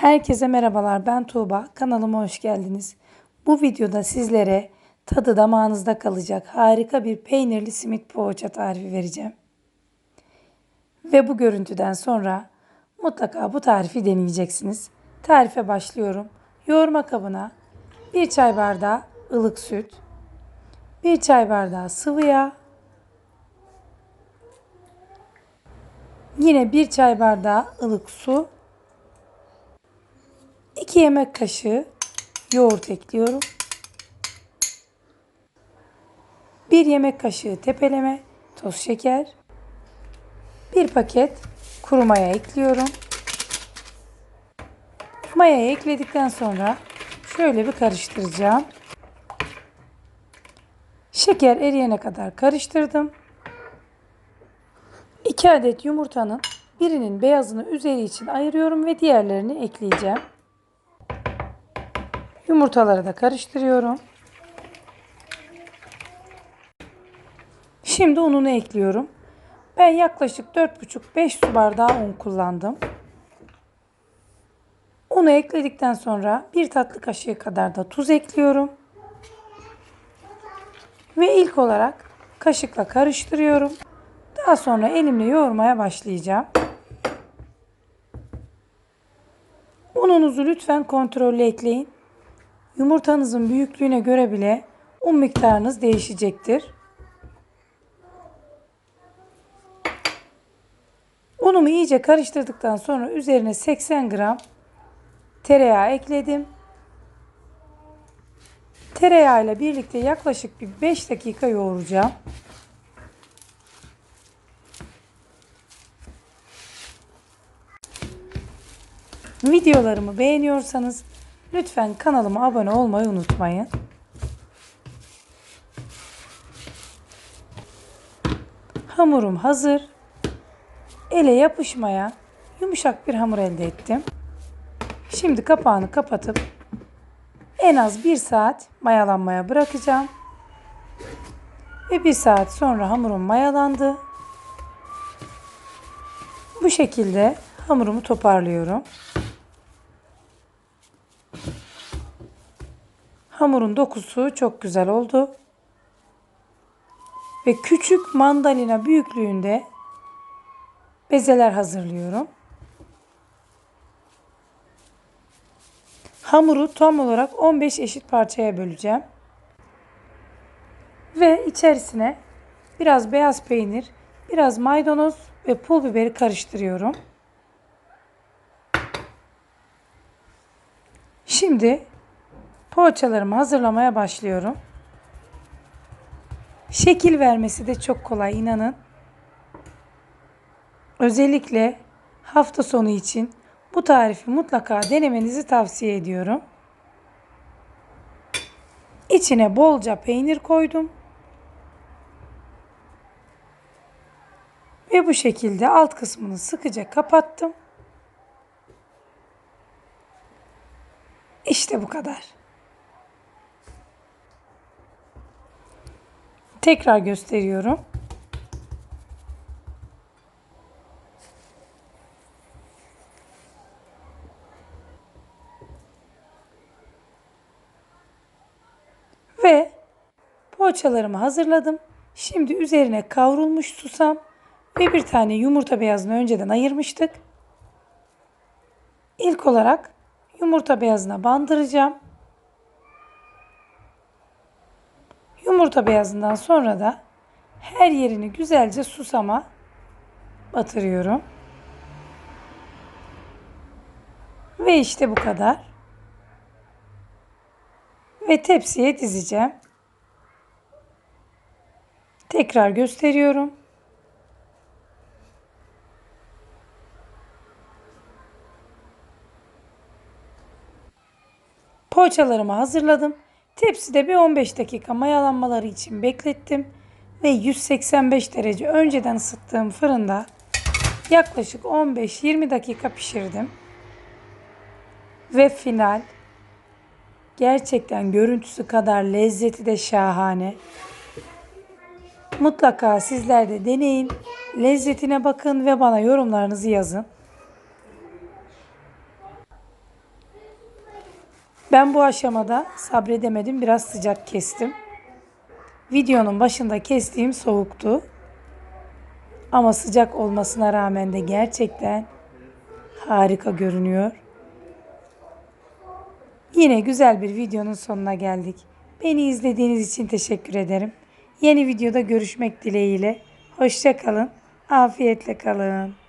Herkese merhabalar, ben Tuğba. Kanalıma hoş geldiniz. Bu videoda sizlere tadı damağınızda kalacak harika bir peynirli simit poğaça tarifi vereceğim. Ve bu görüntüden sonra mutlaka bu tarifi deneyeceksiniz. Tarife başlıyorum. Yoğurma kabına 1 çay bardağı ılık süt, 1 çay bardağı sıvı yağ, yine 1 çay bardağı ılık su, 2 yemek kaşığı yoğurt ekliyorum. 1 yemek kaşığı tepeleme toz şeker, 1 paket kuru maya ekliyorum. Mayayı ekledikten sonra şöyle bir karıştıracağım. Şeker eriyene kadar karıştırdım. 2 adet yumurtanın birinin beyazını üzeri için ayırıyorum ve diğerlerini ekleyeceğim. Yumurtaları da karıştırıyorum. Şimdi ununu ekliyorum. Ben yaklaşık 4,5-5 su bardağı un kullandım. Unu ekledikten sonra 1 tatlı kaşığı kadar da tuz ekliyorum. Ve ilk olarak kaşıkla karıştırıyorum. Daha sonra elimle yoğurmaya başlayacağım. Ununuzu lütfen kontrollü ekleyin. Yumurtanızın büyüklüğüne göre bile un miktarınız değişecektir. Unumu iyice karıştırdıktan sonra üzerine 80 gram tereyağı ekledim. Tereyağı ile birlikte yaklaşık bir 5 dakika yoğuracağım. Videolarımı beğeniyorsanız lütfen kanalıma abone olmayı unutmayın. Hamurum hazır. Ele yapışmayan yumuşak bir hamur elde ettim. Şimdi kapağını kapatıp en az 1 saat mayalanmaya bırakacağım. Ve 1 saat sonra hamurum mayalandı. Bu şekilde hamurumu toparlıyorum. Hamurun dokusu çok güzel oldu. Ve küçük mandalina büyüklüğünde bezeler hazırlıyorum. Hamuru tam olarak 15 eşit parçaya böleceğim. Ve içerisine biraz beyaz peynir, biraz maydanoz ve pul biberi karıştırıyorum. Şimdi poğaçalarımı hazırlamaya başlıyorum. Şekil vermesi de çok kolay, inanın. Özellikle hafta sonu için bu tarifi mutlaka denemenizi tavsiye ediyorum. İçine bolca peynir koydum. Ve bu şekilde alt kısmını sıkıca kapattım. İşte bu kadar. Tekrar gösteriyorum. Ve poğaçalarımı hazırladım. Şimdi üzerine kavrulmuş susam ve bir tane yumurta beyazını önceden ayırmıştık. İlk olarak yumurta beyazına bandıracağım. Yumurta beyazından sonra da her yerini güzelce susama batırıyorum. Ve işte bu kadar. Ve tepsiye dizeceğim. Tekrar gösteriyorum. Poğaçalarımı hazırladım. Tepside bir 15 dakika mayalanmaları için beklettim. Ve 185 derece önceden ısıttığım fırında yaklaşık 15-20 dakika pişirdim. Ve final gerçekten görüntüsü kadar lezzeti de şahane. Mutlaka sizler de deneyin, lezzetine bakın ve bana yorumlarınızı yazın. Ben bu aşamada sabredemedim. Biraz sıcak kestim. Videonun başında kestiğim soğuktu. Ama sıcak olmasına rağmen de gerçekten harika görünüyor. Yine güzel bir videonun sonuna geldik. Beni izlediğiniz için teşekkür ederim. Yeni videoda görüşmek dileğiyle. Hoşça kalın. Afiyetle kalın.